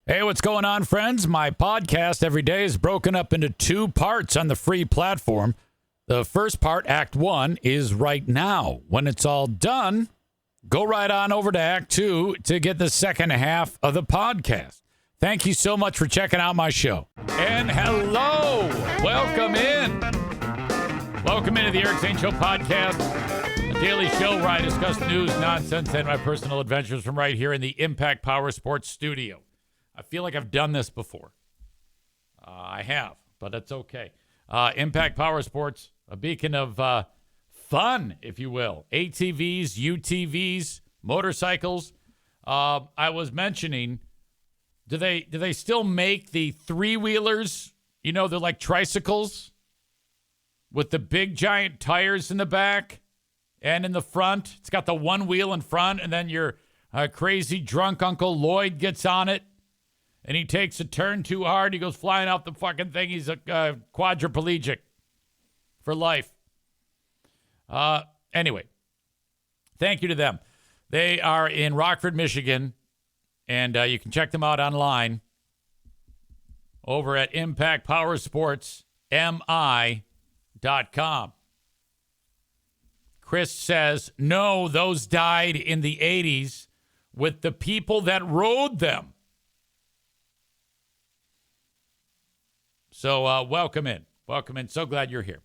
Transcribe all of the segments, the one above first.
Hey, what's going on, friends? My podcast every day is broken up into two parts on the free platform. The first part, Act 1, is right now. When it's all done, go right on over to Act 2 to get the second half of the podcast. Thank you so much for checking out my show. And hello! Welcome in. Welcome into the Eric Zane Show podcast, a daily show where I discuss news, nonsense, and my personal adventures from right here in the Impact Power Sports studio. I feel like I've done this before. I have, but it's okay. Impact Power Sports, a beacon of fun, if you will. ATVs, UTVs, motorcycles. I was mentioning, do they still make the three-wheelers? You know, they're like tricycles with the big giant tires in the back and in the front. It's got the one wheel in front, and then your crazy drunk Uncle Lloyd gets on it. And he takes a turn too hard. He goes flying out the fucking thing. He's a quadriplegic for life. Anyway, thank you to them. They are in Rockford, Michigan, and you can check them out online over at ImpactPowerSportsMI.com. Chris says, no, those died in the 80s with the people that rode them. So welcome in. Welcome in. So glad you're here.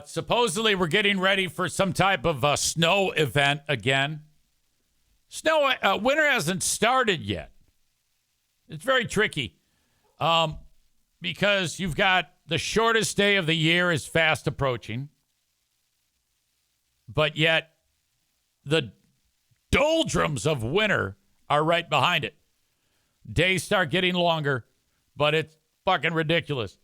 Supposedly we're getting ready for some type of snow event again. Winter hasn't started yet. It's very tricky because you've got the shortest day of the year is fast approaching. But yet the doldrums of winter are right behind it. Days start getting longer, but it's fucking ridiculous.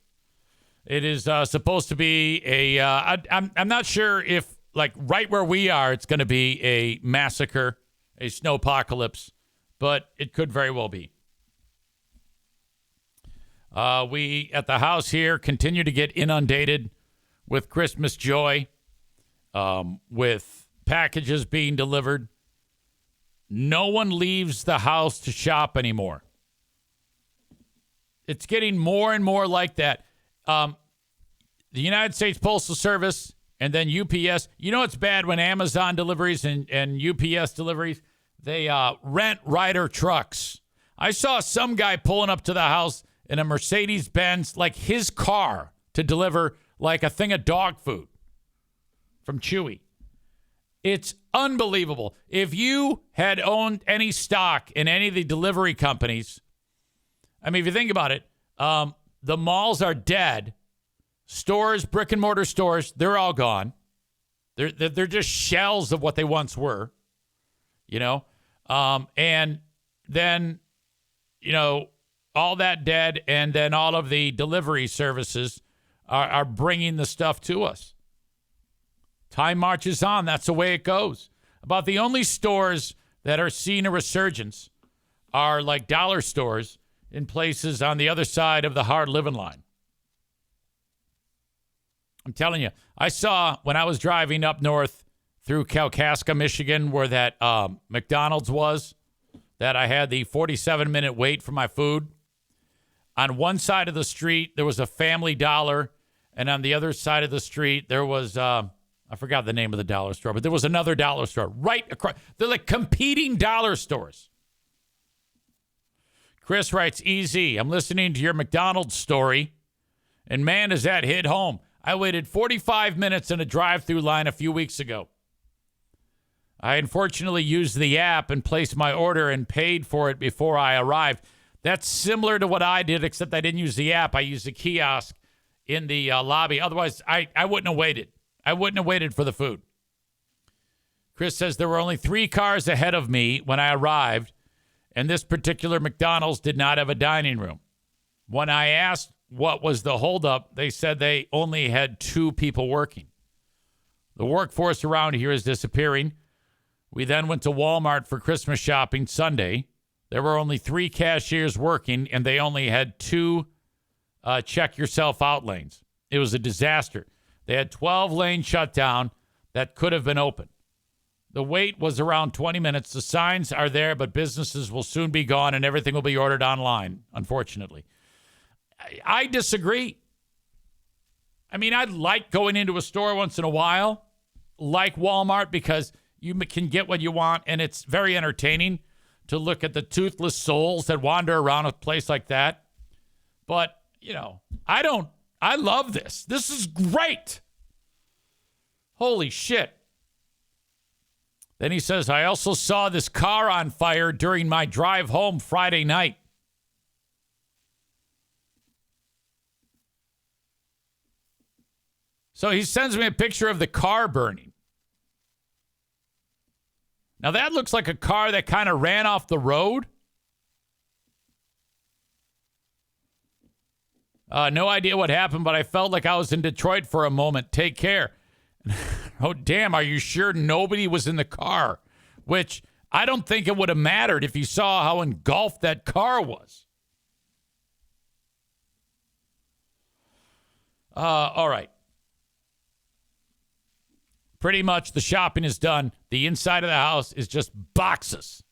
It is supposed to be I'm not sure if, like, right where we are, it's going to be a massacre, a snowpocalypse, but it could very well be. We, at the house here, continue to get inundated with Christmas joy, with packages being delivered. No one leaves the house to shop anymore. It's getting more and more like that. The United States Postal Service and then UPS. You know it's bad when Amazon deliveries and UPS deliveries, they rent Ryder trucks. I saw some guy pulling up to the house in a Mercedes-Benz, like his car, to deliver like a thing of dog food from Chewy. It's unbelievable. If you had owned any stock in any of the delivery companies, I mean, if you think about it, the malls are dead. Stores, brick and mortar stores, they're all gone. They're just shells of what they once were, you know. And then, you know, all that dead, and then all of the delivery services are bringing the stuff to us. Time marches on. That's the way it goes. About the only stores that are seeing a resurgence are like dollar stores in places on the other side of the hard living line. I'm telling you, I saw when I was driving up north through Kalkaska, Michigan, where that McDonald's was, that I had the 47-minute wait for my food. On one side of the street, there was a Family Dollar, and on the other side of the street, there was, I forgot the name of the dollar store, but there was another dollar store right across. They're like competing dollar stores. Chris writes, easy. I'm listening to your McDonald's story, and man, does that hit home. I waited 45 minutes in a drive-through line a few weeks ago. I unfortunately used the app and placed my order and paid for it before I arrived. That's similar to what I did, except I didn't use the app. I used the kiosk in the lobby. Otherwise, I wouldn't have waited. I wouldn't have waited for the food. Chris says there were only 3 cars ahead of me when I arrived, and this particular McDonald's did not have a dining room. When I asked what was the holdup, they said they only had 2 people working. The workforce around here is disappearing. We then went to Walmart for Christmas shopping Sunday. There were only 3 cashiers working, and they only had 2 check yourself out lanes. It was a disaster. They had 12 lanes shut down that could have been open. The wait was around 20 minutes. The signs are there, but businesses will soon be gone and everything will be ordered online, unfortunately. I disagree. I mean, I like going into a store once in a while, like Walmart, because you can get what you want, and it's very entertaining to look at the toothless souls that wander around a place like that. But, I love this. This is great. Holy shit. Then he says, I also saw this car on fire during my drive home Friday night. So he sends me a picture of the car burning. Now that looks like a car that kind of ran off the road. No idea what happened, but I felt like I was in Detroit for a moment. Take care. Oh, damn, are you sure nobody was in the car? Which I don't think it would have mattered if you saw how engulfed that car was. All right. Pretty much the shopping is done. The inside of the house is just boxes.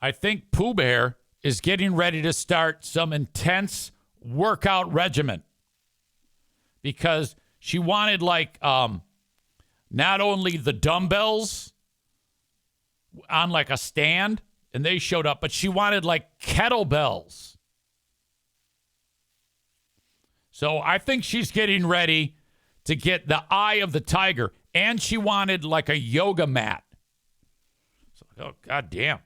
I think Pooh Bear is getting ready to start some intense workout regimen because she wanted not only the dumbbells on like a stand and they showed up, but she wanted like kettlebells. So I think she's getting ready to get the eye of the tiger, and she wanted like a yoga mat. So, oh, God damn.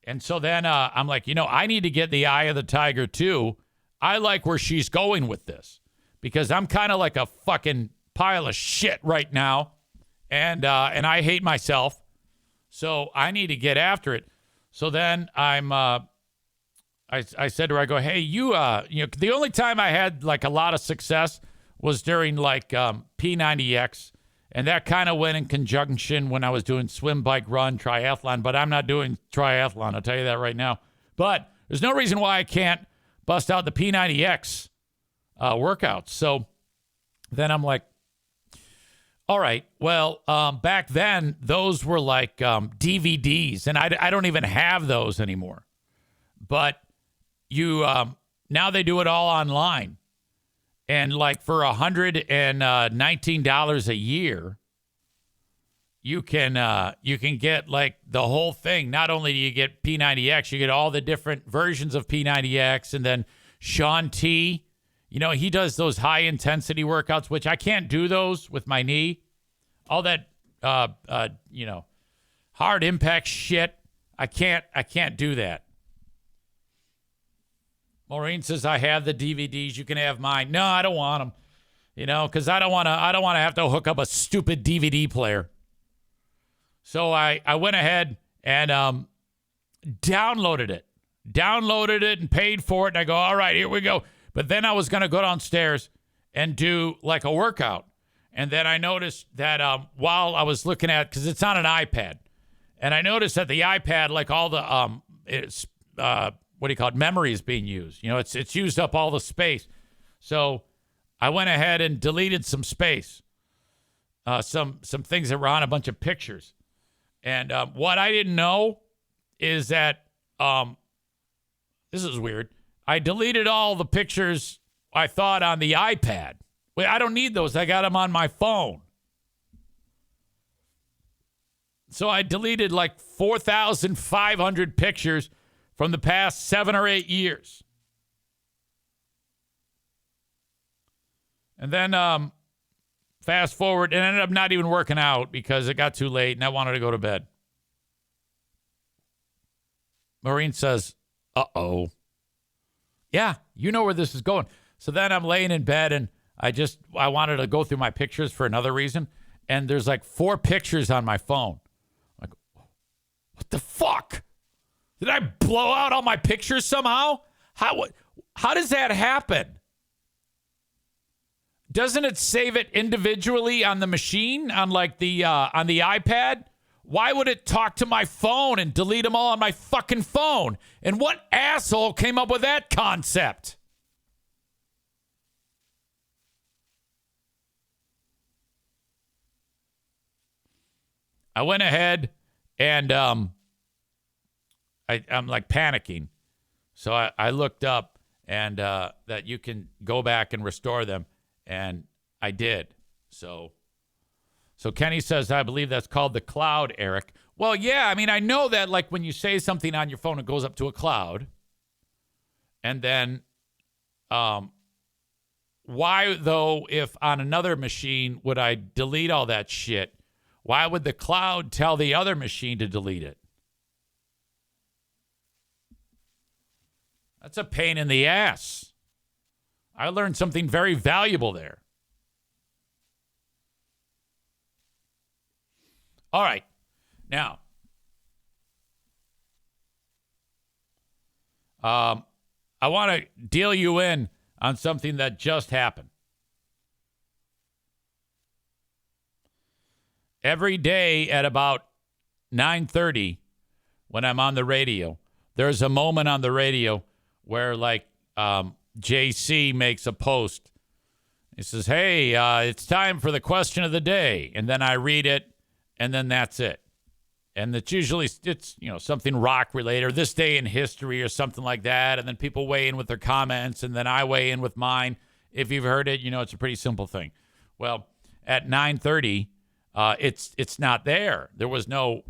And so then I'm like, I need to get the eye of the tiger too. I like where she's going with this because I'm kind of like a fucking pile of shit right now, and I hate myself. So I need to get after it. So then I said to her, I go, hey, the only time I had like a lot of success was during like P90X. And that kind of went in conjunction when I was doing swim, bike, run, triathlon. But I'm not doing triathlon. I'll tell you that right now. But there's no reason why I can't bust out the P90X workouts. So then I'm like, all right, well, back then, those were like DVDs. And I don't even have those anymore. But now they do it all online. And like for $119 a year, you can get like the whole thing. Not only do you get P90X, you get all the different versions of P90X. And then Sean T, he does those high intensity workouts, which I can't do those with my knee. All that, hard impact shit. I can't do that. Maureen says, I have the DVDs. You can have mine. No, I don't want them. Because I don't want to have to hook up a stupid DVD player. So I went ahead and downloaded it and paid for it. And I go, all right, here we go. But then I was going to go downstairs and do like a workout. And then I noticed that while I was looking at, because it's on an iPad, and I noticed that the iPad, like all the memory is being used. It's used up all the space. So I went ahead and deleted some space, some things that were on a bunch of pictures. And what I didn't know is that this is weird. I deleted all the pictures I thought on the iPad. Wait, I don't need those. I got them on my phone. So I deleted like 4,500 pictures from the past 7 or 8 years. And then fast forward, and ended up not even working out because it got too late and I wanted to go to bed. Maureen says, uh-oh. Yeah, you know where this is going. So then I'm laying in bed and I wanted to go through my pictures for another reason. And there's like 4 pictures on my phone. I'm like, what the fuck? Did I blow out all my pictures somehow? How does that happen? Doesn't it save it individually on the machine, on like the on the iPad? Why would it talk to my phone and delete them all on my fucking phone? And what asshole came up with that concept? I went ahead and I'm like panicking. So I looked up and that you can go back and restore them. And I did. So Kenny says, I believe that's called the cloud, Eric. Well, yeah, I mean, I know that like when you say something on your phone, it goes up to a cloud. And then why, though, if on another machine would I delete all that shit? Why would the cloud tell the other machine to delete it? That's a pain in the ass. I learned something very valuable there. All right. Now, I want to deal you in on something that just happened. Every day at about 9:30, when I'm on the radio, there's a moment on the radio where, like, JC makes a post. He says, hey, it's time for the question of the day. And then I read it, and then that's it. And it's usually, something rock related, or this day in history or something like that. And then people weigh in with their comments, and then I weigh in with mine. If you've heard it, it's a pretty simple thing. Well, at 9:30, it's not there. There was no,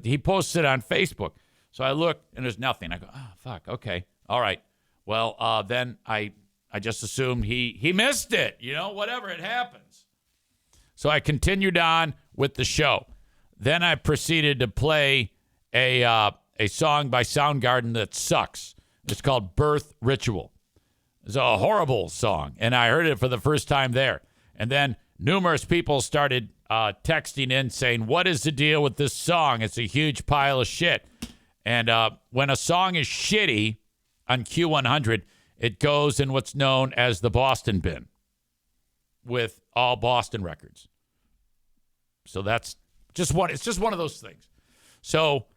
he posted it on Facebook. So I look, and there's nothing. I go, oh, fuck, okay, all right. Well, then I just assumed he missed it, whatever, it happens. So I continued on with the show. Then I proceeded to play a song by Soundgarden that sucks. It's called Birth Ritual. It's a horrible song, and I heard it for the first time there. And then numerous people started texting in saying, what is the deal with this song? It's a huge pile of shit. And when a song is shitty on Q100, it goes in what's known as the Boston bin with all Boston records. So that's it's just one of those things. So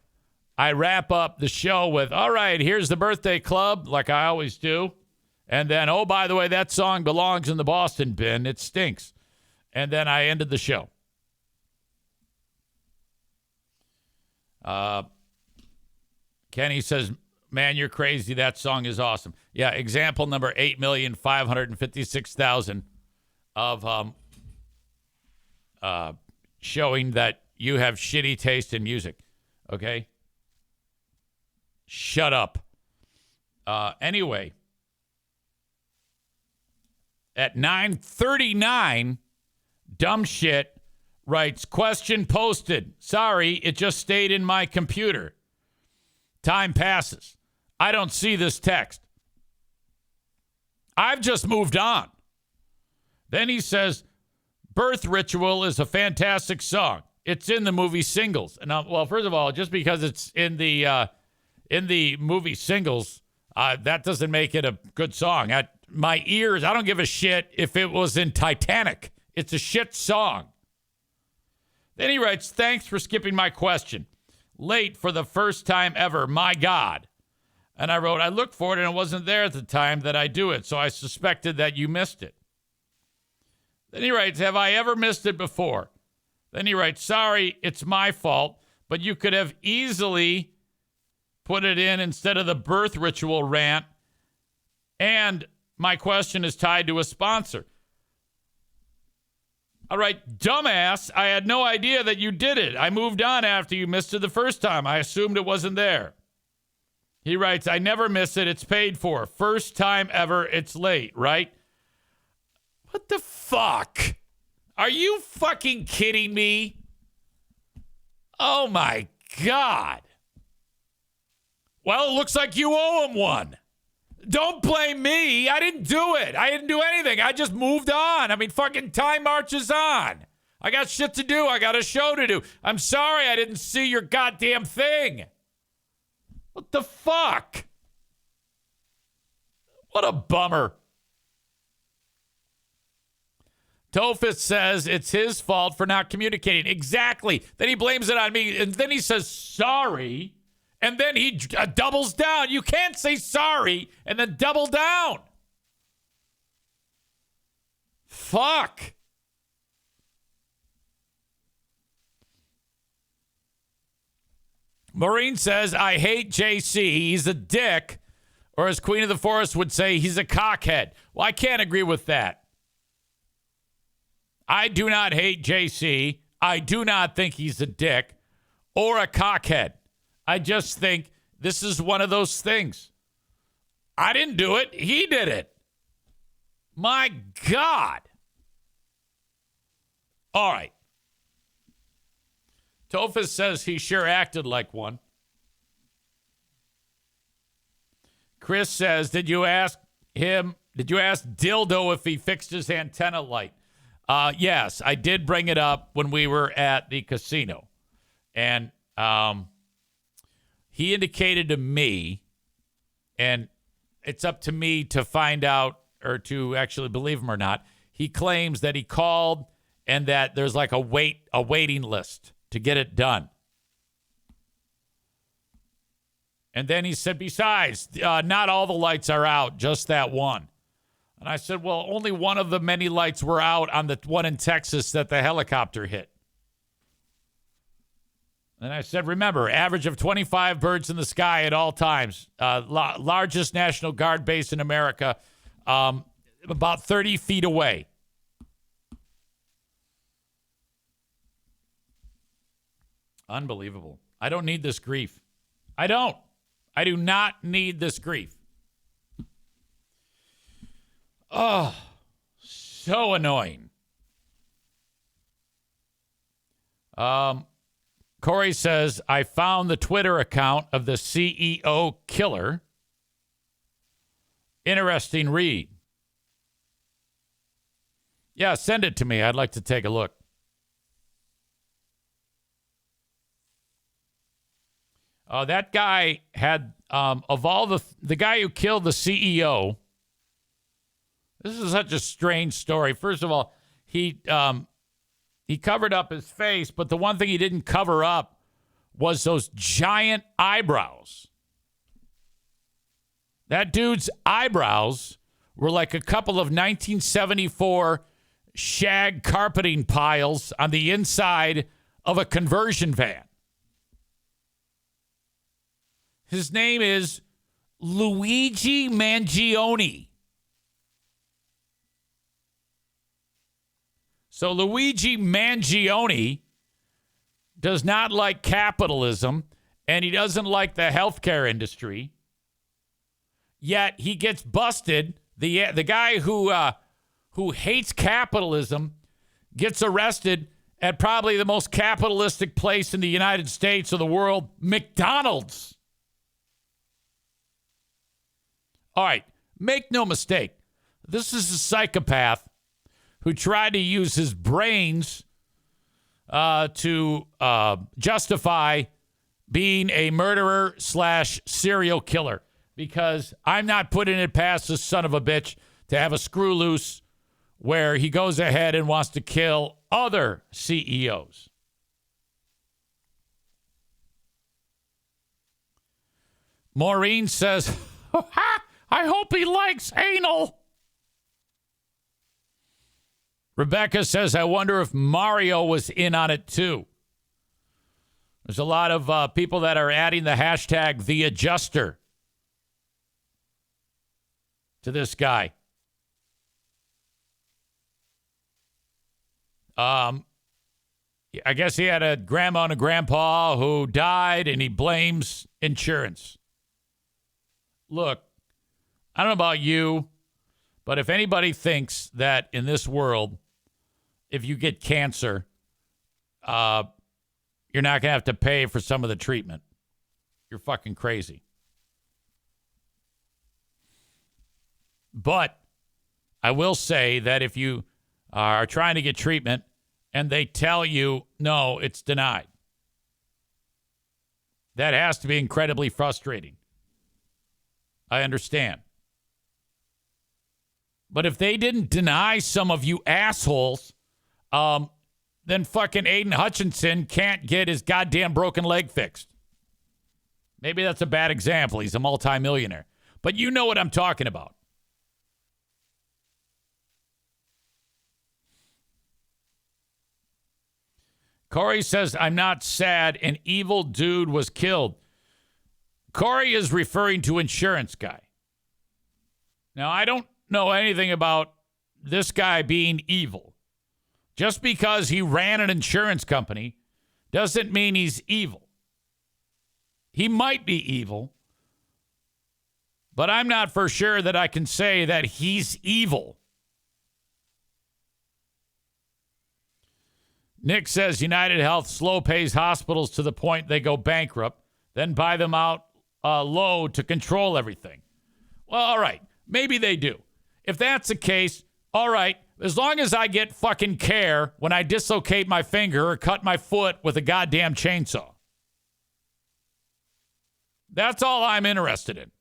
I wrap up the show with, all right, here's the birthday club, like I always do. And then, oh, by the way, that song belongs in the Boston bin. It stinks. And then I ended the show. Kenny says, man, you're crazy. That song is awesome. Yeah, example number 8,556,000 of showing that you have shitty taste in music. Okay? Shut up. Anyway, at 9:39, dumb shit writes, question posted. Sorry, it just stayed in my computer. Time passes. I don't see this text. I've just moved on. Then he says, Birth Ritual is a fantastic song. It's in the movie Singles. And well, first of all, just because it's in the movie Singles, that doesn't make it a good song. My ears, I don't give a shit if it was in Titanic. It's a shit song. Then he writes, thanks for skipping my question. Late for the first time ever. My God. And I wrote, I looked for it and it wasn't there at the time that I do it, so I suspected that you missed it. Then he writes, have I ever missed it before? Then he writes, sorry, it's my fault, but you could have easily put it in instead of the birth ritual rant. And my question is tied to a sponsor. All right, dumbass, I had no idea that you did it. I moved on after you missed it the first time. I assumed it wasn't there. He writes, I never miss it. It's paid for. First time ever. It's late, right? What the fuck? Are you fucking kidding me? Oh, my God. Well, it looks like you owe him one. Don't blame me. I didn't do it. I didn't do anything. I just moved on. I mean, fucking time marches on. I got shit to do. I got a show to do. I'm sorry I didn't see your goddamn thing. What the fuck? What a bummer. Tofus says it's his fault for not communicating. Exactly. Then he blames it on me. And then he says, sorry. And then he doubles down. You can't say sorry and then double down. Fuck. Maureen says, I hate JC. He's a dick. Or as Queen of the Forest would say, he's a cockhead. Well, I can't agree with that. I do not hate JC. I do not think he's a dick or a cockhead. I just think this is one of those things. I didn't do it. He did it. My God. All right. Tophus says he sure acted like one. Chris says, did you ask Dildo if he fixed his antenna light? Yes, I did bring it up when we were at the casino. And he indicated to me, and it's up to me to find out or to actually believe him or not. He claims that he called and that there's like a waiting list to get it done. And then he said, besides, not all the lights are out, just that one. And I said, well, only one of the many lights were out on the one in Texas that the helicopter hit. And I said, remember, average of 25 birds in the sky at all times. Largest National Guard base in America, about 30 feet away. Unbelievable. I don't need this grief. I don't. I do not need this grief. Oh, so annoying. Corey says, I found the Twitter account of the CEO killer. Interesting read. Yeah, send it to me. I'd like to take a look. That guy had, of all the guy who killed the CEO, this is such a strange story. First of all, he covered up his face, but the one thing he didn't cover up was those giant eyebrows. That dude's eyebrows were like a couple of 1974 shag carpeting piles on the inside of a conversion van. His name is Luigi Mangione. So Luigi Mangione does not like capitalism, and he doesn't like the healthcare industry. Yet he gets busted. The guy who hates capitalism gets arrested at probably the most capitalistic place in the United States or the world, McDonald's. All right, make no mistake. This is a psychopath who tried to use his brains to justify being a murderer / serial killer. Because I'm not putting it past this son of a bitch to have a screw loose where he goes ahead and wants to kill other CEOs. Maureen says, I hope he likes anal. Rebecca says, I wonder if Mario was in on it too. There's a lot of people that are adding the hashtag #TheAdjuster to this guy. I guess he had a grandma and a grandpa who died, and he blames insurance. Look, I don't know about you, but if anybody thinks that in this world, if you get cancer, you're not going to have to pay for some of the treatment, you're fucking crazy. But I will say that if you are trying to get treatment and they tell you, no, it's denied, that has to be incredibly frustrating. I understand. But if they didn't deny some of you assholes, then fucking Aiden Hutchinson can't get his goddamn broken leg fixed. Maybe that's a bad example. He's a multimillionaire. But you know what I'm talking about. Corey says, I'm not sad. An evil dude was killed. Corey is referring to insurance guy. Now, I don't know anything about this guy being evil. Just because he ran an insurance company doesn't mean he's evil. He might be evil, but I'm not for sure that I can say that he's evil. Nick says United Health slow pays hospitals to the point they go bankrupt, then buy them out low to control everything. Well, all right. Maybe they do. If that's the case, all right. As long as I get fucking care when I dislocate my finger or cut my foot with a goddamn chainsaw. That's all I'm interested in.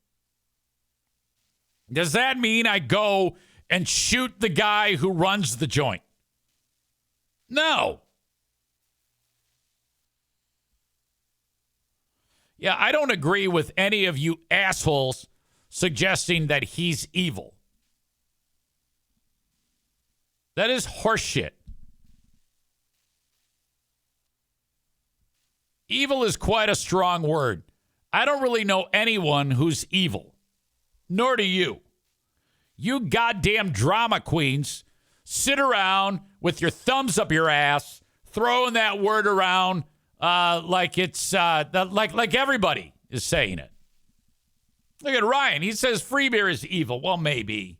Does that mean I go and shoot the guy who runs the joint? No. Yeah, I don't agree with any of you assholes suggesting that he's evil. That is horseshit. Evil is quite a strong word. I don't really know anyone who's evil. Nor do you. You goddamn drama queens sit around with your thumbs up your ass, throwing that word around like it's like everybody is saying it. Look at Ryan. He says free beer is evil. Well, maybe.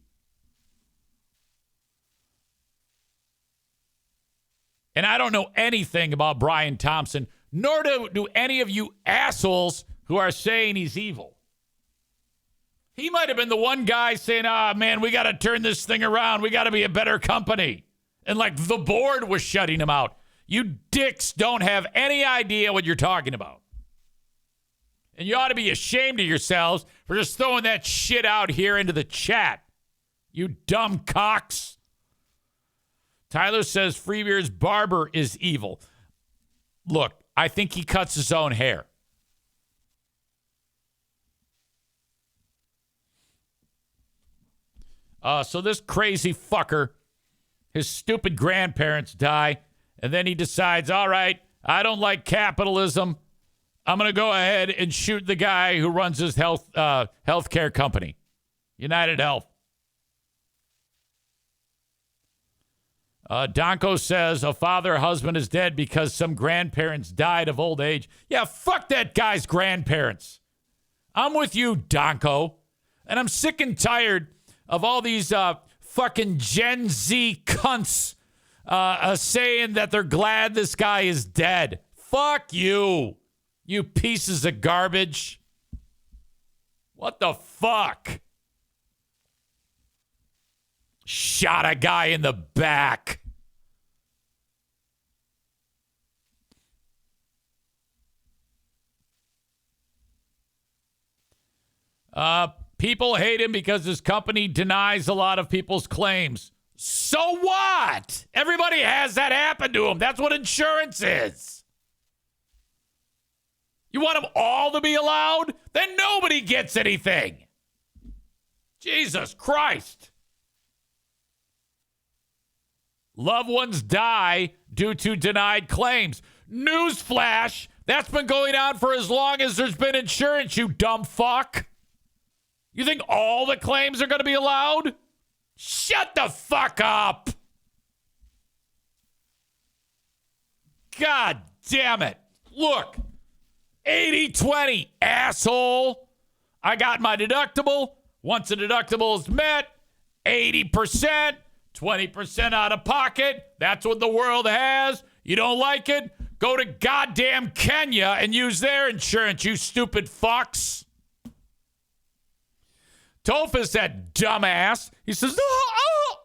And I don't know anything about Brian Thompson, nor do any of you assholes who are saying he's evil. He might have been the one guy saying, man, we got to turn this thing around. We got to be a better company. And like the board was shutting him out. You dicks don't have any idea what you're talking about. And you ought to be ashamed of yourselves for just throwing that shit out here into the chat. You dumb cocks. Tyler says Freebeer's barber is evil. Look, I think he cuts his own hair. So this crazy fucker, his stupid grandparents die, and then he decides, all right, I don't like capitalism. I'm going to go ahead and shoot the guy who runs his healthcare company, United Health. Donko says a father or husband is dead because some grandparents died of old age. Yeah, fuck that guy's grandparents. I'm with you, Donko. And I'm sick and tired of all these fucking Gen Z cunts saying that they're glad this guy is dead. Fuck you, you pieces of garbage. What the fuck? Shot a guy in the back. People hate him because his company denies a lot of people's claims. So what? Everybody has that happen to them. That's what insurance is. You want them all to be allowed? Then nobody gets anything. Jesus Christ. Loved ones die due to denied claims. Newsflash, that's been going on for as long as there's been insurance, you dumb fuck. You think all the claims are going to be allowed? Shut the fuck up. God damn it. Look, 80-20, asshole. I got my deductible. Once the deductible is met, 80%. 20% out of pocket. That's what the world has. You don't like it? Go to goddamn Kenya and use their insurance, you stupid fucks. Tofus, that dumbass, he says,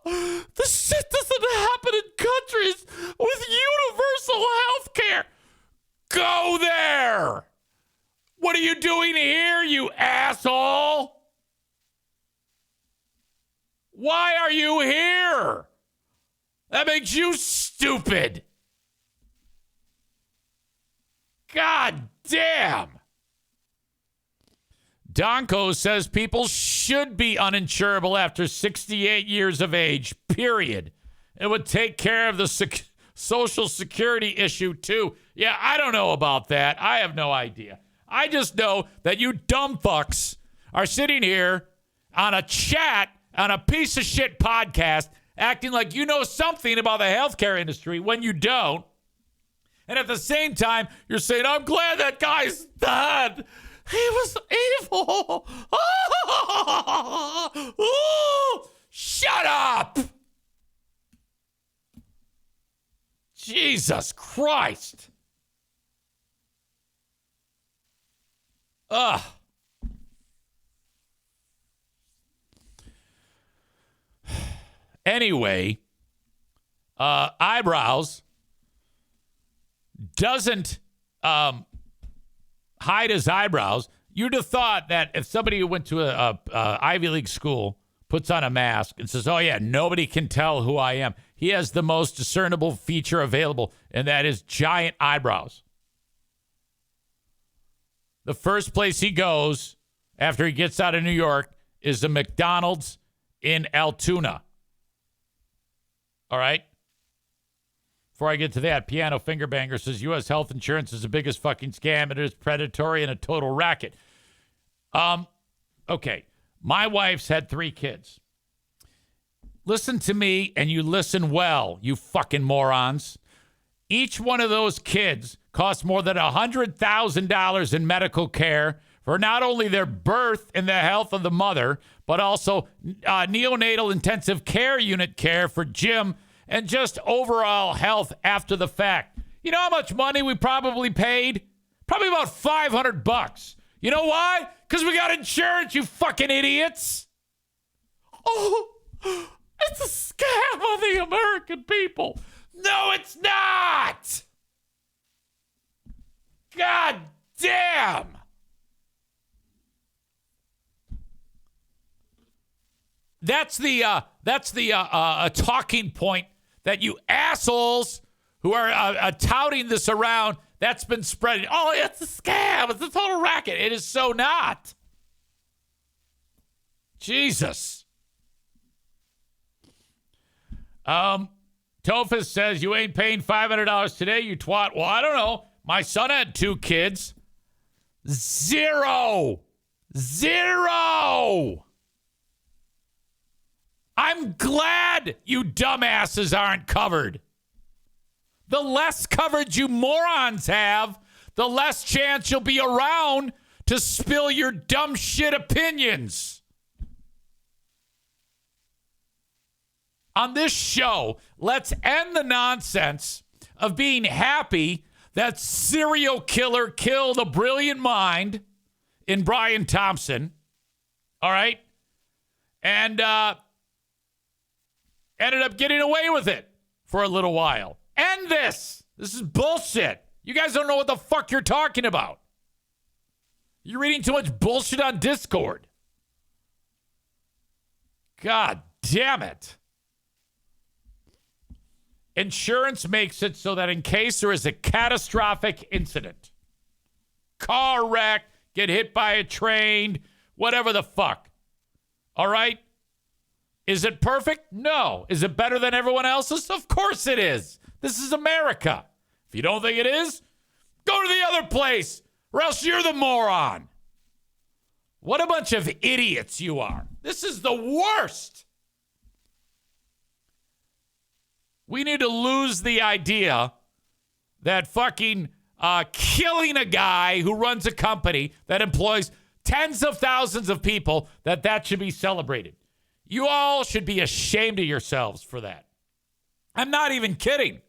this shit doesn't happen in countries with universal health care. Go there. What are you doing here, you asshole? Why are you here? That makes you stupid. God damn. Donko says people should be uninsurable after 68 years of age, period. It would take care of the Social Security issue, too. Yeah, I don't know about that. I have no idea. I just know that you dumb fucks are sitting here on a chat, on a piece of shit podcast, acting like you know something about the healthcare industry when you don't. And at the same time, you're saying, I'm glad that guy's dead. He was evil. Oh, shut up. Jesus Christ. Ugh. Anyway, eyebrows doesn't hide his eyebrows. You'd have thought that if somebody who went to a Ivy League school puts on a mask and says, oh, yeah, nobody can tell who I am. He has the most discernible feature available, and that is giant eyebrows. The first place he goes after he gets out of New York is the McDonald's in Altoona. All right? Before I get to that, Piano Fingerbanger says U.S. health insurance is the biggest fucking scam. It is predatory and a total racket. Okay. My wife's had 3 kids. Listen to me, and you listen well, you fucking morons. Each one of those kids costs more than $100,000 in medical care for not only their birth and the health of the mother, but also neonatal intensive care unit care for Jim and just overall health after the fact. You know how much money we probably paid? Probably about $500. You know why? Because we got insurance, you fucking idiots. Oh, it's a scam on the American people. No, it's not. God damn. That's the talking point that you assholes who are touting this around, that's been spreading. Oh, it's a scam. It's a total racket. It is so not. Jesus. Tophus says, you ain't paying $500 today, you twat. Well, I don't know. My son had 2 kids. Zero. I'm glad you dumbasses aren't covered. The less coverage you morons have, the less chance you'll be around to spill your dumb shit opinions. On this show, let's end the nonsense of being happy that serial killer killed a brilliant mind in Brian Thompson. All right? And ended up getting away with it for a little while. End this. This is bullshit. You guys don't know what the fuck you're talking about. You're reading too much bullshit on Discord. God damn it. Insurance makes it so that in case there is a catastrophic incident, car wreck, get hit by a train, whatever the fuck. All right? Is it perfect? No. Is it better than everyone else's? Of course it is. This is America. If you don't think it is, go to the other place, or else you're the moron. What a bunch of idiots you are. This is the worst. We need to lose the idea that fucking killing a guy who runs a company that employs tens of thousands of people, that should be celebrated. You all should be ashamed of yourselves for that. I'm not even kidding.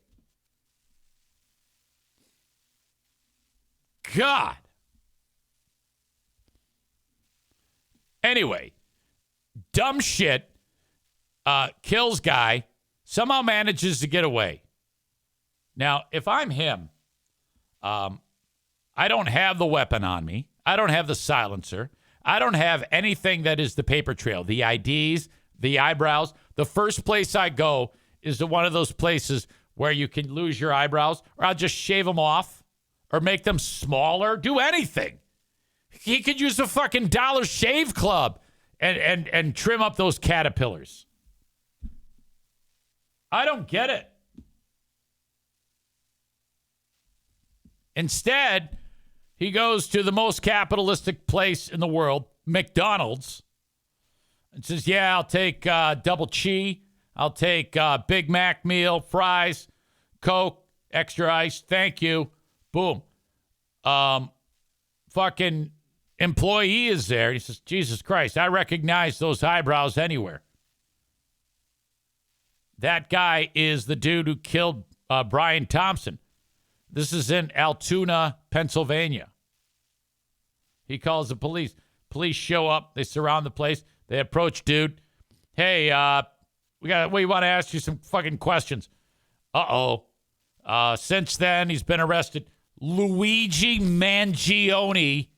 God. Anyway, dumb shit kills guy, somehow manages to get away. Now, if I'm him, I don't have the weapon on me. I don't have the silencer. I don't have anything that is the paper trail, the IDs, the eyebrows. The first place I go is to one of those places where you can lose your eyebrows, or I'll just shave them off or make them smaller. Do anything. He could use a fucking Dollar Shave Club and trim up those caterpillars. I don't get it. Instead, he goes to the most capitalistic place in the world, McDonald's, and says, yeah, I'll take double cheese. I'll take Big Mac meal, fries, Coke, extra ice. Thank you. Boom. Fucking employee is there. He says, Jesus Christ, I recognize those eyebrows anywhere. That guy is the dude who killed Brian Thompson. This is in Altoona, Pennsylvania. He calls the police. Police show up. They surround the place. They approach dude. Hey, we want to ask you some fucking questions. Since then, he's been arrested. Luigi Mangione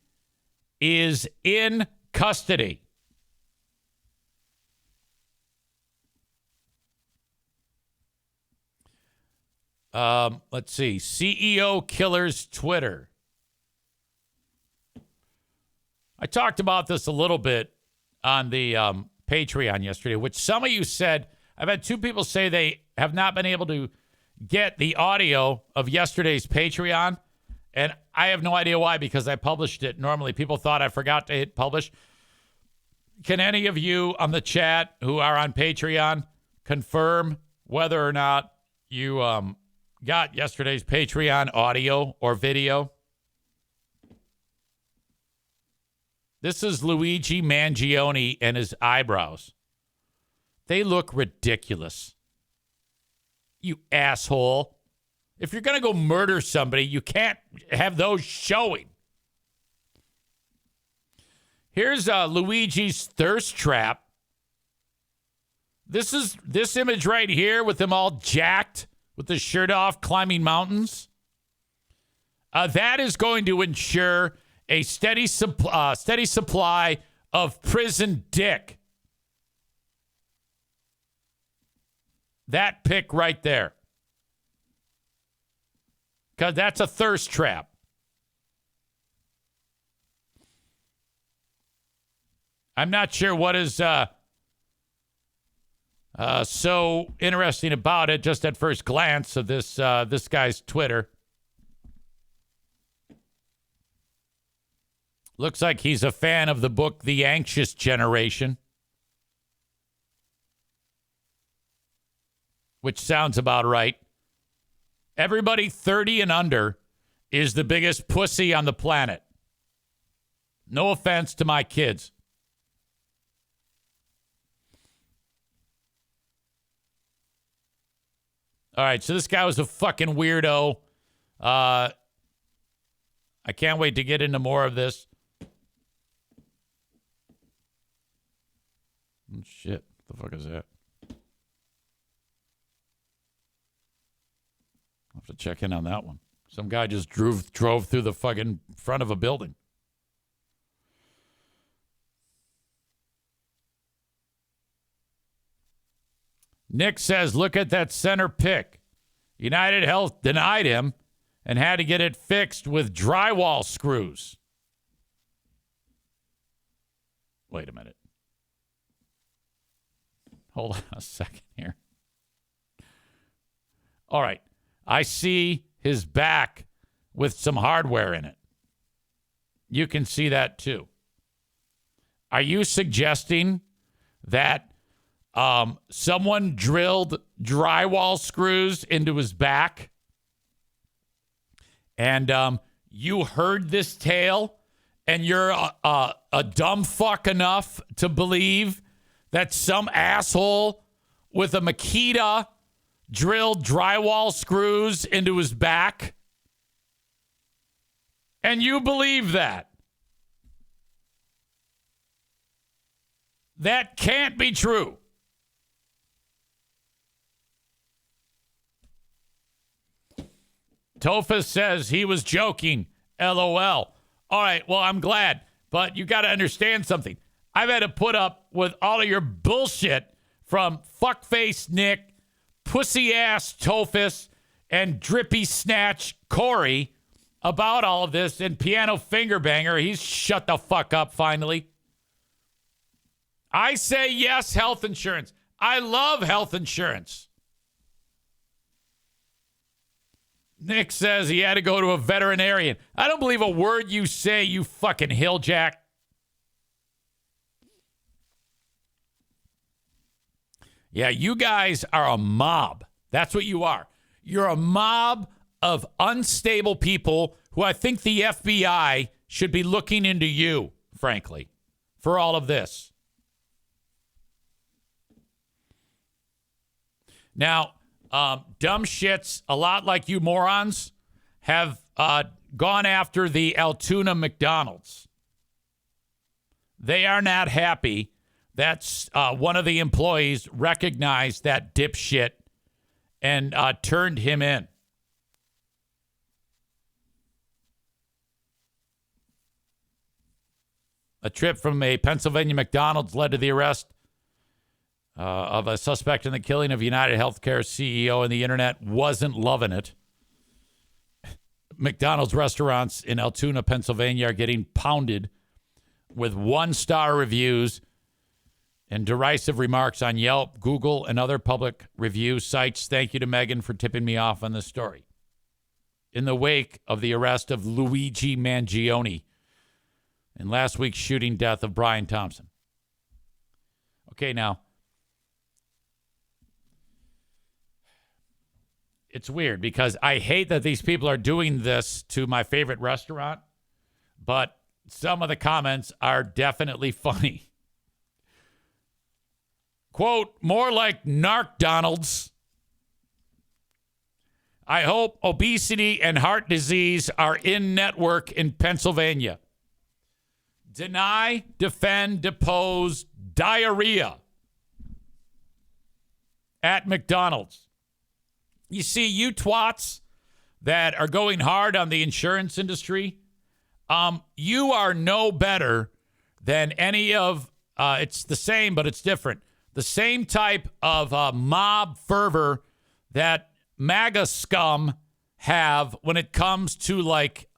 is in custody. Let's see. CEO killers Twitter. I talked about this a little bit on the Patreon yesterday, which some of you said, I've had two people say they have not been able to get the audio of yesterday's Patreon. And I have no idea why, because I published it. Normally, people thought I forgot to hit publish. Can any of you on the chat who are on Patreon confirm whether or not you got yesterday's Patreon audio or video? This is Luigi Mangione and his eyebrows. They look ridiculous. You asshole. If you're going to go murder somebody, you can't have those showing. Here's Luigi's thirst trap. This image right here with them all jacked with the shirt off climbing mountains. That is going to ensure a steady supply of prison dick. That pic right there. Because that's a thirst trap. I'm not sure what is so interesting about it, just at first glance of this guy's Twitter. Looks like he's a fan of the book The Anxious Generation, which sounds about right. Everybody 30 and under is the biggest pussy on the planet. No offense to my kids. All right, so this guy was a fucking weirdo. I can't wait to get into more of this. Oh, shit. What the fuck is that? I'll have to check in on that one. Some guy just drove through the fucking front of a building. Nick says, look at that center pick. United Health denied him and had to get it fixed with drywall screws. Wait a minute. Hold on a second here. All right. I see his back with some hardware in it. You can see that too. Are you suggesting that someone drilled drywall screws into his back and you heard this tale and you're a dumb fuck enough to believe that some asshole with a Makita drilled drywall screws into his back? And you believe that? That can't be true. Tophus says he was joking. LOL. All right, well, I'm glad. But you got to understand something. I've had to put up with all of your bullshit from fuckface Nick, pussy-ass Tophus, and drippy snatch Corey about all of this, and piano finger banger. He's shut the fuck up finally. I say yes, health insurance. I love health insurance. Nick says he had to go to a veterinarian. I don't believe a word you say, you fucking hilljack. Yeah, you guys are a mob. That's what you are. You're a mob of unstable people who I think the FBI should be looking into you, frankly, for all of this. Now, dumb shits, a lot like you morons, have gone after the Altoona McDonald's. They are not happy. That's one of the employees recognized that dipshit and turned him in. A trip from a Pennsylvania McDonald's led to the arrest of a suspect in the killing of United Healthcare CEO, and the internet wasn't loving it. McDonald's restaurants in Altoona, Pennsylvania are getting pounded with one-star reviews and derisive remarks on Yelp, Google, and other public review sites. Thank you to Megan for tipping me off on this story. In the wake of the arrest of Luigi Mangione and last week's shooting death of Brian Thompson. Okay, now, it's weird because I hate that these people are doing this to my favorite restaurant, but some of the comments are definitely funny. Quote, more like Narc-Donalds. I hope obesity and heart disease are in network in Pennsylvania. Deny, defend, depose, diarrhea at McDonald's. You see, you twats that are going hard on the insurance industry, you are no better than any of, it's the same, but it's different. The same type of mob fervor that MAGA scum have when it comes to like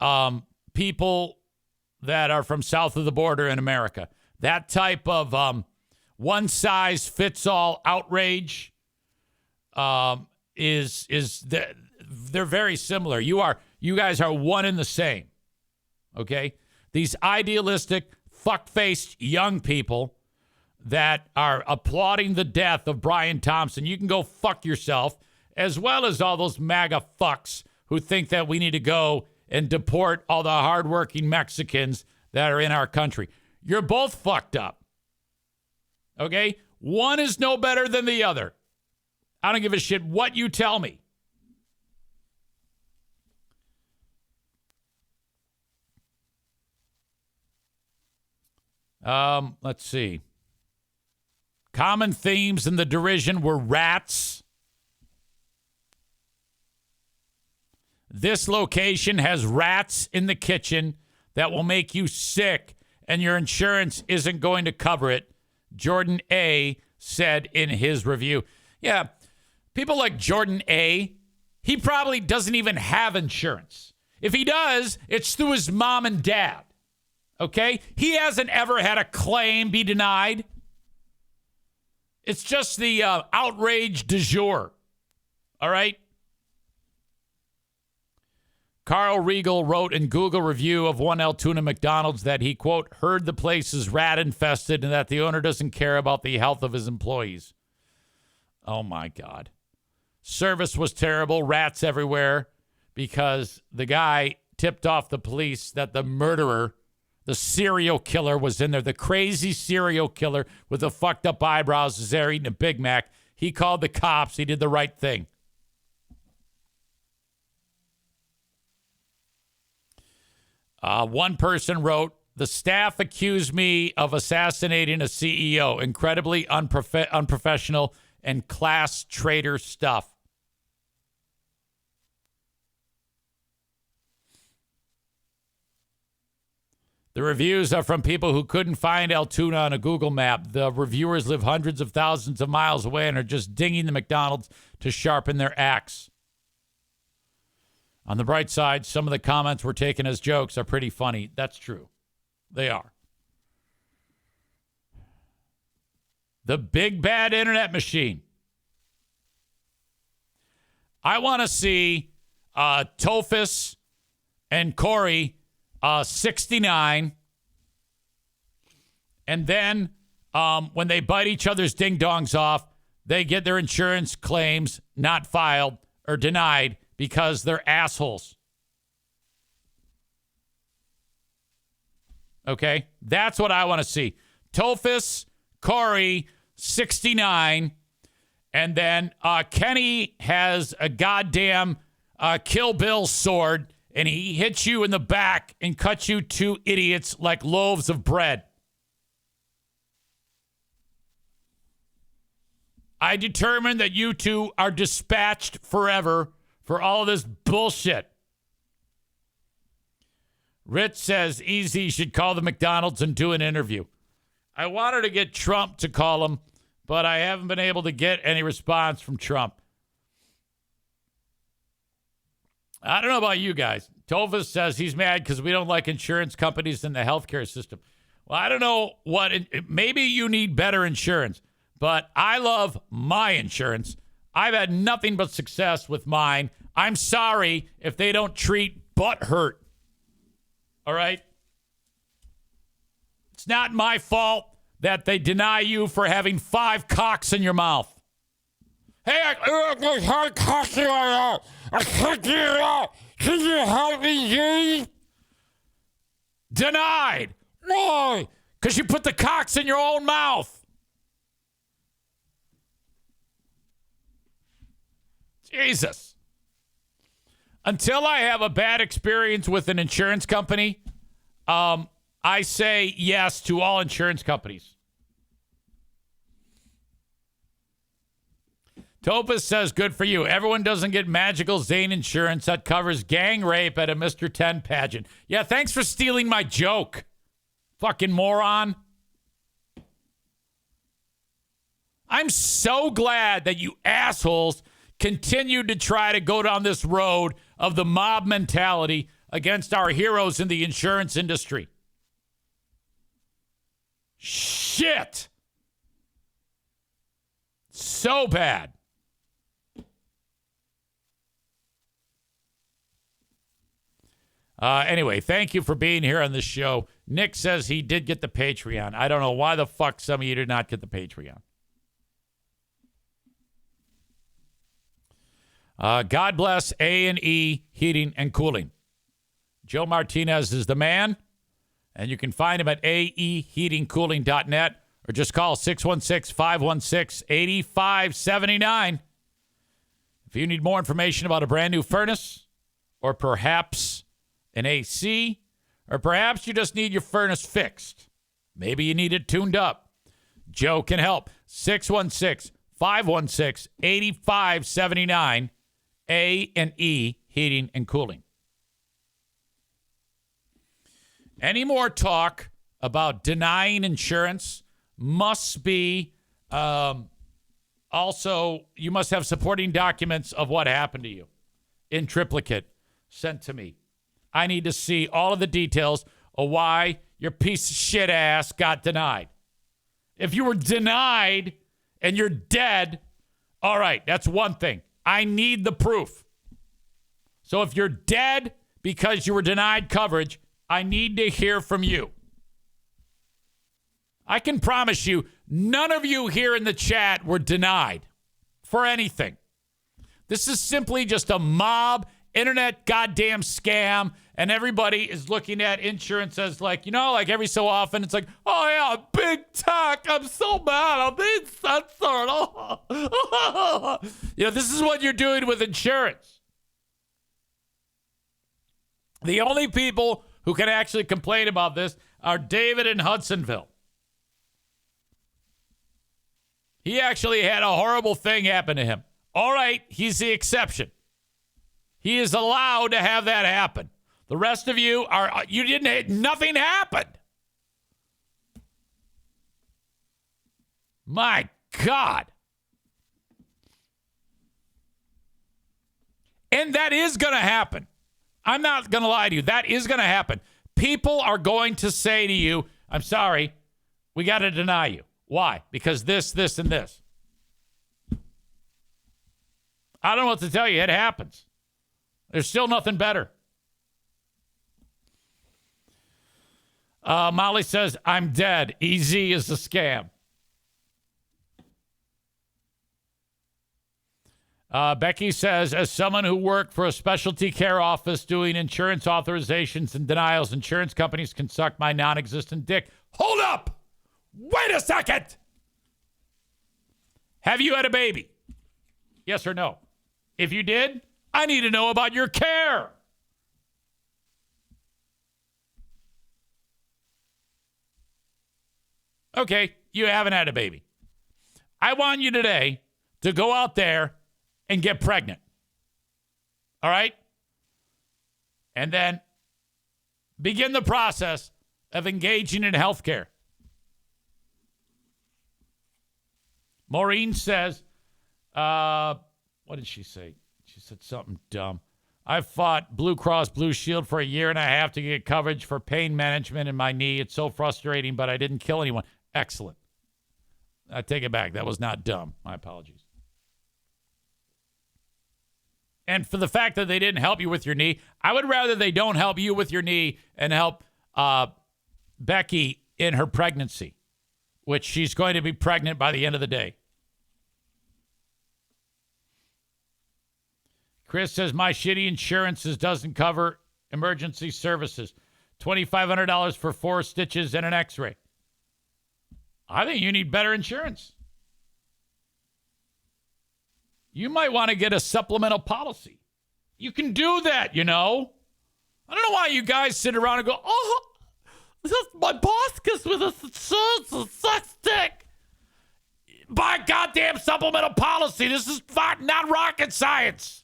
people that are from south of the border in America. That type of one-size-fits-all outrage they're very similar. You guys are one and the same. Okay? These idealistic, fuck-faced young people that are applauding the death of Brian Thompson, you can go fuck yourself, as well as all those MAGA fucks who think that we need to go and deport all the hardworking Mexicans that are in our country. You're both fucked up. Okay? One is no better than the other. I don't give a shit what you tell me. Let's see. Common themes in the derision were rats. This location has rats in the kitchen that will make you sick, and your insurance isn't going to cover it, Jordan A. said in his review. Yeah, people like Jordan A., he probably doesn't even have insurance. If he does, it's through his mom and dad. Okay? He hasn't ever had a claim be denied. It's just the outrage du jour. All right? Carl Regal wrote in Google review of one Altoona McDonald's that he, quote, heard the place is rat infested and that the owner doesn't care about the health of his employees. Oh, my God. Service was terrible, rats everywhere, because the guy tipped off the police that the murderer, the serial killer, was in there. The crazy serial killer with the fucked up eyebrows is there eating a Big Mac. He called the cops. He did the right thing. One person wrote, the staff accused me of assassinating a CEO. Incredibly unprofessional and class traitor stuff. The reviews are from people who couldn't find Altoona on a Google map. The reviewers live hundreds of thousands of miles away and are just dinging the McDonald's to sharpen their axe. On the bright side, some of the comments were taken as jokes are pretty funny. That's true. They are. The big bad internet machine. I want to see Tophus and Corey, 69. And then when they bite each other's ding-dongs off, they get their insurance claims not filed or denied because they're assholes. Okay? That's what I want to see. Tophus, Corey, 69. And then Kenny has a goddamn Kill Bill sword, and he hits you in the back and cuts you two idiots like loaves of bread. I determine that you two are dispatched forever for all of this bullshit. Rich says EZ should call the McDonald's and do an interview. I wanted to get Trump to call him, but I haven't been able to get any response from Trump. I don't know about you guys. Tophus says he's mad because we don't like insurance companies in the healthcare system. Well, I don't know what. Maybe you need better insurance, but I love my insurance. I've had nothing but success with mine. I'm sorry if they don't treat butt hurt. All right? It's not my fault that they deny you for having 5 cocks in your mouth. Hey, I had cocks in my mouth. I can't get it out. Can you help me, G? Denied. Why? Because you put the cocks in your own mouth. Jesus. Until I have a bad experience with an insurance company, I say yes to all insurance companies. Topaz says, good for you. Everyone doesn't get Magical Zane insurance that covers gang rape at a Mr. 10 pageant. Yeah, thanks for stealing my joke. Fucking moron. I'm so glad that you assholes continued to try to go down this road of the mob mentality against our heroes in the insurance industry. Shit. So bad. Anyway, thank you for being here on the show. Nick says he did get the Patreon. I don't know why the fuck some of you did not get the Patreon. God bless A&E Heating and Cooling. Joe Martinez is the man, and you can find him at aeheatingcooling.net or just call 616-516-8579. If you need more information about a brand new furnace or perhaps an AC, or perhaps you just need your furnace fixed. Maybe you need it tuned up. Joe can help. 616-516-8579. A&E Heating and Cooling. Any more talk about denying insurance must be also, you must have supporting documents of what happened to you in triplicate sent to me. I need to see all of the details of why your piece of shit ass got denied. If you were denied and you're dead, all right, that's one thing. I need the proof. So if you're dead because you were denied coverage, I need to hear from you. I can promise you, none of you here in the chat were denied for anything. This is simply just a mob internet goddamn scam, and everybody is looking at insurance as like, you know, like every so often it's like, oh yeah, big tech, I'm so mad, I'm being censored. You know, this is what you're doing with insurance. The only people who can actually complain about this are David in Hudsonville. He actually had a horrible thing happen to him. All right, he's the exception. He is allowed to have that happen. The rest of you are, nothing happened. My God. And that is going to happen. I'm not going to lie to you. That is going to happen. People are going to say to you, I'm sorry, we got to deny you. Why? Because this, and this. I don't know what to tell you. It happens. There's still nothing better. Molly says, I'm dead. EZ is a scam. Becky says, as someone who worked for a specialty care office doing insurance authorizations and denials, insurance companies can suck my non-existent dick. Hold up! Wait a second! Have you had a baby? Yes or no? If you did, I need to know about your care. Okay, you haven't had a baby. I want you today to go out there and get pregnant. All right? And then begin the process of engaging in healthcare. Maureen says, what did she say? She said something dumb. I fought Blue Cross Blue Shield for a year and a half to get coverage for pain management in my knee. It's so frustrating, but I didn't kill anyone. Excellent. I take it back. That was not dumb. My apologies. And for the fact that they didn't help you with your knee, I would rather they don't help you with your knee and help Becky in her pregnancy, which she's going to be pregnant by the end of the day. Chris says, my shitty insurances doesn't cover emergency services. $2,500 for 4 stitches and an x-ray. I think you need better insurance. You might want to get a supplemental policy. You can do that, you know. I don't know why you guys sit around and go, oh, my boss gets with us insurance and sucks dick. Buy a goddamn supplemental policy. This is not rocket science.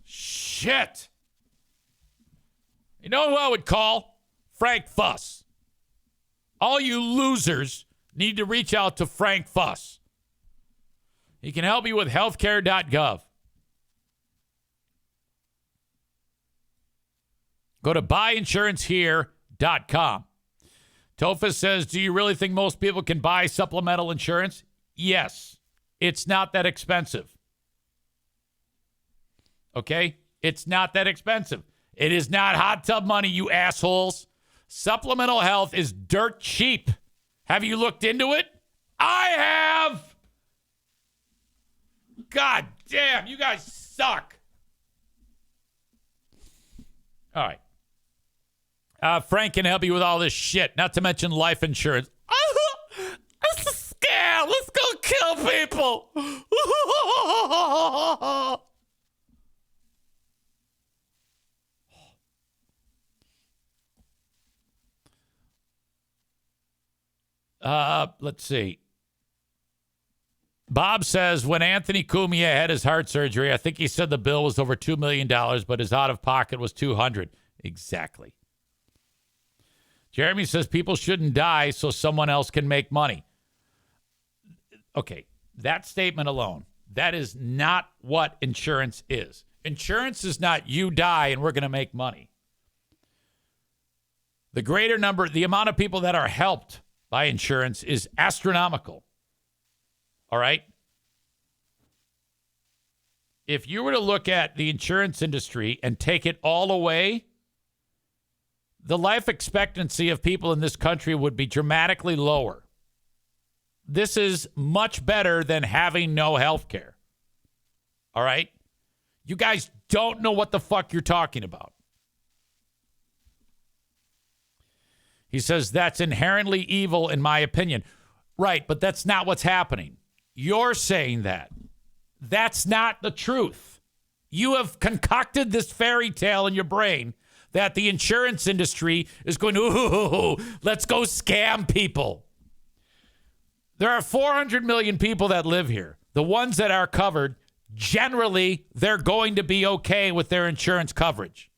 Shit. You know who I would call? Frank Fuss. All you losers need to reach out to Frank Fuss. He can help you with healthcare.gov. Go to buyinsurancehere.com. Tofa says, do you really think most people can buy supplemental insurance? Yes. It's not that expensive. Okay? It's not that expensive. It is not hot tub money, you assholes. Supplemental health is dirt cheap. Have you looked into it? I have. God damn, you guys suck. All right. Frank can help you with all this shit, not to mention life insurance. It's a scam. Let's go kill people. Let's see. Bob says, when Anthony Cumia had his heart surgery, I think he said the bill was over $2 million, but his out-of-pocket was $200. Exactly. Jeremy says people shouldn't die so someone else can make money. Okay, that statement alone, that is not what insurance is. Insurance is not you die and we're going to make money. The greater number, the amount of people that are helped by insurance is astronomical. All right? If you were to look at the insurance industry and take it all away, the life expectancy of people in this country would be dramatically lower. This is much better than having no health care. All right? You guys don't know what the fuck you're talking about. He says that's inherently evil in my opinion. Right, but that's not what's happening. You're saying that. That's not the truth. You have concocted this fairy tale in your brain that the insurance industry is going to, ooh, let's go scam people. There are 400 million people that live here. The ones that are covered, generally, they're going to be okay with their insurance coverage.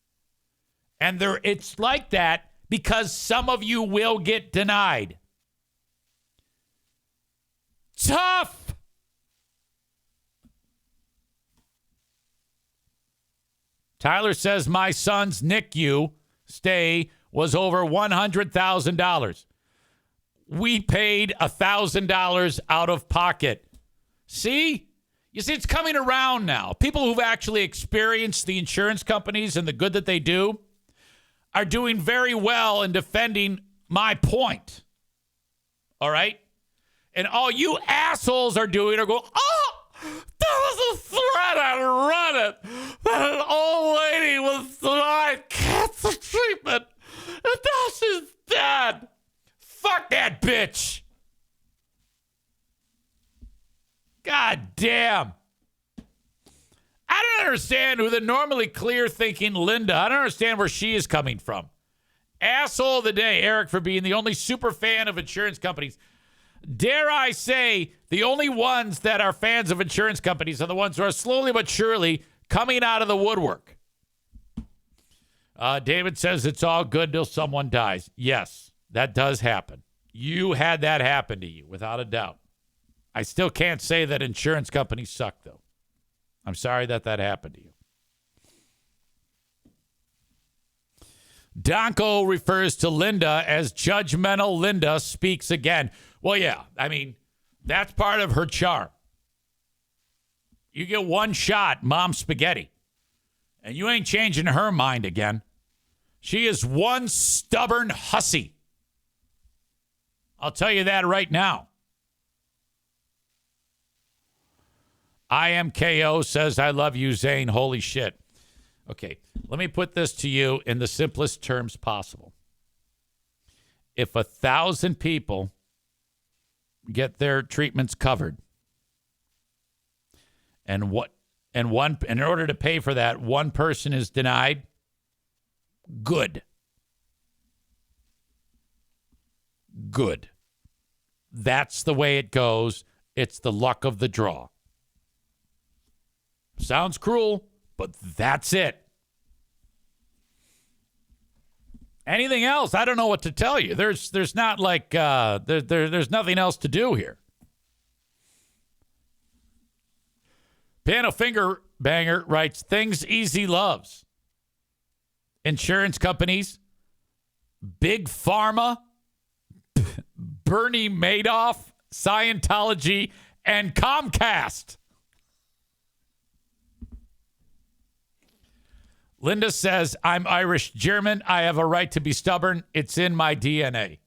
And it's like that because some of you will get denied. Tough. Tyler says my son's NICU stay was over $100,000. We paid $1,000 out of pocket. See? You see, it's coming around now. People who've actually experienced the insurance companies and the good that they do are doing very well in defending my point. All right? And all you assholes are doing are going, oh, that was a threat on Reddit that an old lady was denied cancer treatment and now she's dead. Fuck that bitch. God damn. I don't understand who the normally clear-thinking Linda, I don't understand where she is coming from. Asshole of the day, Eric, for being the only super fan of insurance companies. Dare I say, the only ones that are fans of insurance companies are the ones who are slowly but surely coming out of the woodwork. David says it's all good till someone dies. Yes, that does happen. You had that happen to you, without a doubt. I still can't say that insurance companies suck, though. I'm sorry that happened to you. Donko refers to Linda as judgmental Linda speaks again. Well, yeah, I mean, that's part of her charm. You get one shot, Mom Spaghetti, and you ain't changing her mind again. She is one stubborn hussy. I'll tell you that right now. IMKO says, I love you, Zane. Holy shit. Okay, let me put this to you in the simplest terms possible. If 1,000 people get their treatments covered, and in order to pay for that, one person is denied, good. Good. That's the way it goes. It's the luck of the draw. Sounds cruel, but that's it. Anything else? I don't know what to tell you. There's not like there's nothing else to do here. Piano Finger Banger writes, things Easy loves. Insurance companies, Big Pharma, Bernie Madoff, Scientology, and Comcast. Linda says, I'm Irish German. I have a right to be stubborn. It's in my DNA.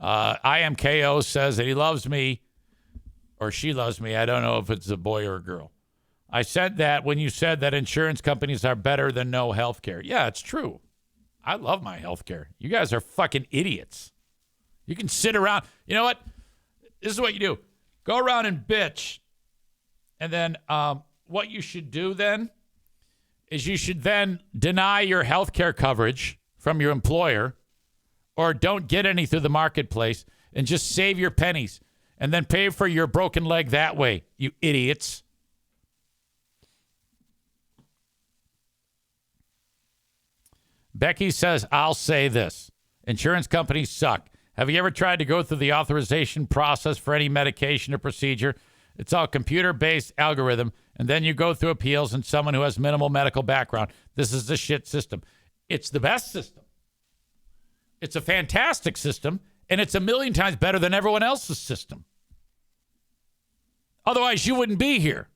IMKO says that he loves me, or she loves me. I don't know if it's a boy or a girl. I said that when you said that insurance companies are better than no health care. Yeah, it's true. I love my health care. You guys are fucking idiots. You can sit around. You know what? This is what you do. Go around and bitch. And then what you should do then is you should then deny your health care coverage from your employer or don't get any through the marketplace and just save your pennies and then pay for your broken leg that way, you idiots. Becky says, I'll say this. Insurance companies suck. Have you ever tried to go through the authorization process for any medication or procedure? It's all computer-based algorithm, and then you go through appeals and someone who has minimal medical background. This is the shit system. It's the best system. It's a fantastic system, and it's a million times better than everyone else's system. Otherwise, you wouldn't be here.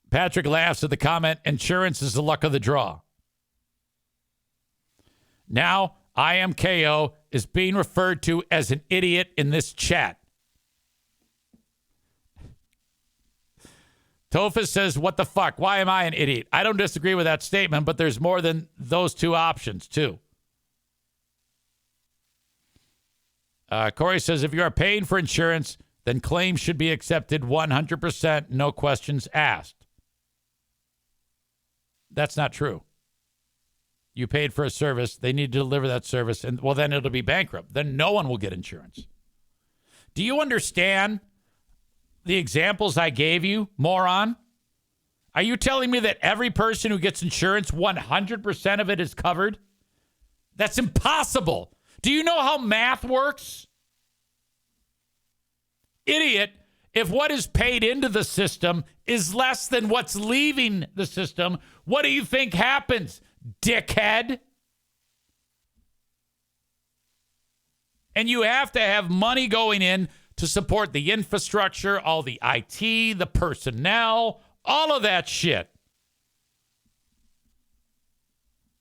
Patrick laughs at the comment, insurance is the luck of the draw. Now, IMKO is being referred to as an idiot in this chat. Tofa says, what the fuck? Why am I an idiot? I don't disagree with that statement, but there's more than those two options, too. Corey says, if you are paying for insurance, then claims should be accepted 100%, no questions asked. That's not true. You paid for a service. They need to deliver that service. And, well, then it'll be bankrupt. Then no one will get insurance. Do you understand the examples I gave you, moron? Are you telling me that every person who gets insurance, 100% of it is covered? That's impossible. Do you know how math works? Idiot. If what is paid into the system is less than what's leaving the system, what do you think happens, dickhead? And you have to have money going in to support the infrastructure, all the IT, the personnel, all of that shit.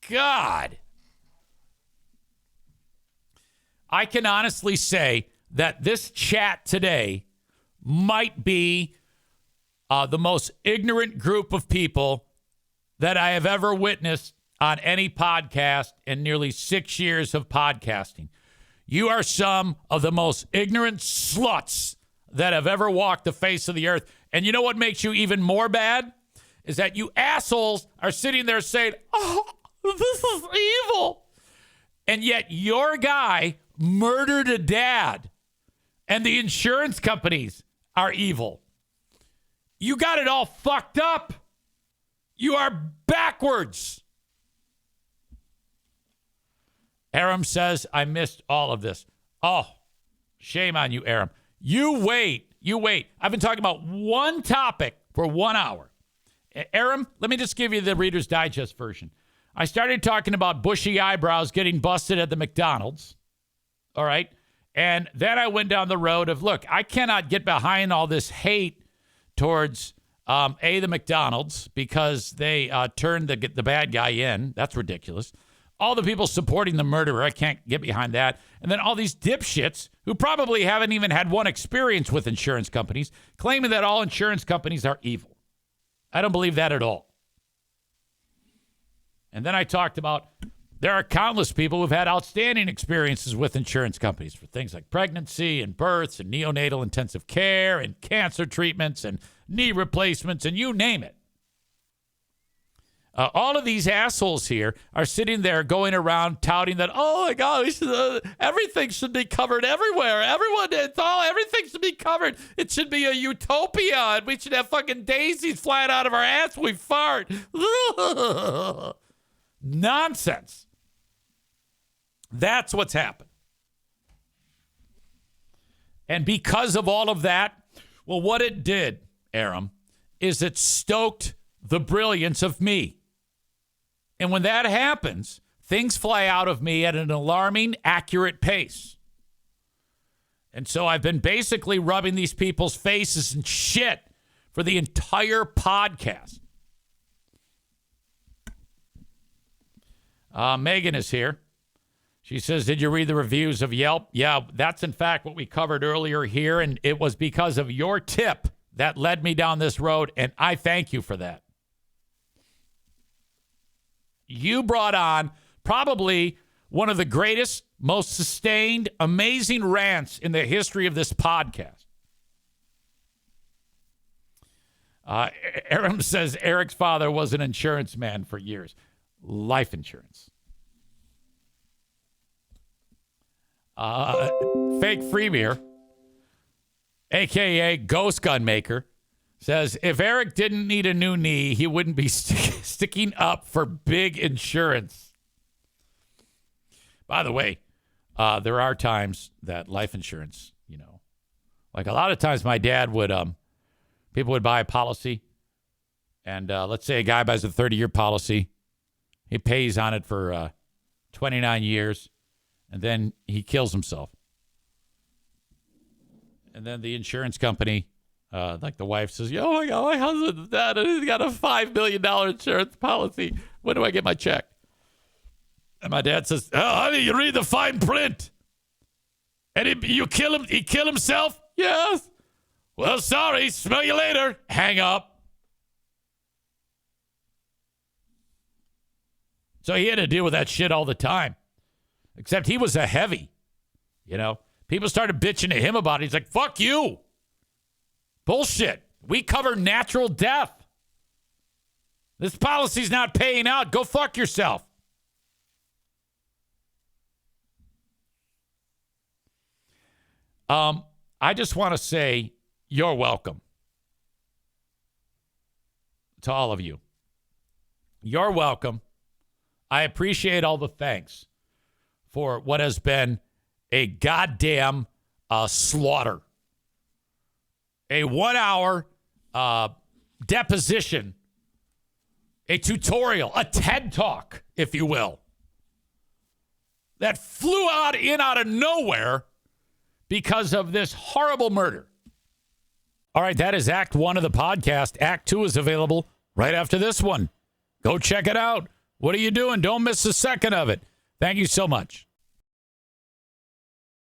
God. I can honestly say that this chat today might be the most ignorant group of people that I have ever witnessed on any podcast in nearly 6 years of podcasting. You are some of the most ignorant sluts that have ever walked the face of the earth. And you know what makes you even more bad? Is that you assholes are sitting there saying, oh, this is evil. And yet your guy murdered a dad and the insurance companies are evil. You got it all fucked up. You are backwards. Aram says, I missed all of this. Oh, shame on you, Aram. You wait. I've been talking about one topic for 1 hour. Aram, let me just give you the Reader's Digest version. I started talking about bushy eyebrows getting busted at the McDonald's. All right. And then I went down the road of, look, I cannot get behind all this hate towards, the McDonald's because they turned the bad guy in. That's ridiculous. All the people supporting the murderer, I can't get behind that. And then all these dipshits who probably haven't even had one experience with insurance companies claiming that all insurance companies are evil. I don't believe that at all. And then I talked about there are countless people who've had outstanding experiences with insurance companies for things like pregnancy and births and neonatal intensive care and cancer treatments and knee replacements and you name it. All of these assholes here are sitting there going around touting that, oh my God, everything should be covered everywhere. Everything should be covered. It should be a utopia. And we should have fucking daisies flying out of our ass when we fart. Nonsense. That's what's happened. And because of all of that, well, what it did, Aram, is it stoked the brilliance of me. And when that happens, things fly out of me at an alarming, accurate pace. And so I've been basically rubbing these people's faces and shit for the entire podcast. Megan is here. She says, did you read the reviews of Yelp? Yeah, that's in fact what we covered earlier here. And it was because of your tip that led me down this road. And I thank you for that. You brought on probably one of the greatest, most sustained, amazing rants in the history of this podcast. Aram says Eric's father was an insurance man for years. Life insurance. Fake Freemier, a.k.a. Ghost Gun Maker, says, if Eric didn't need a new knee, he wouldn't be sticking up for big insurance. By the way, there are times that life insurance, like a lot of times my dad would, people would buy a policy. And let's say a guy buys a 30-year policy. He pays on it for 29 years. And then he kills himself. And then the insurance company, like the wife says, oh my God, my husband's dead. And he's got a $5 million insurance policy. When do I get my check? And my dad says, oh, honey, you read the fine print. And you kill him. He killed himself? Yes. Well, sorry. Smell you later. Hang up. So he had to deal with that shit all the time. Except he was a heavy, People started bitching to him about it. He's like, fuck you. Bullshit. We cover natural death. This policy's not paying out. Go fuck yourself. I just want to say you're welcome to all of you. You're welcome. I appreciate all the thanks for what has been a goddamn slaughter. A 1 hour deposition, a tutorial, a TED Talk, if you will, that flew out of nowhere because of this horrible murder. All right, that is Act 1 of the podcast. Act 2 is available right after this one. Go check it out. What are you doing? Don't miss a second of it. Thank you so much.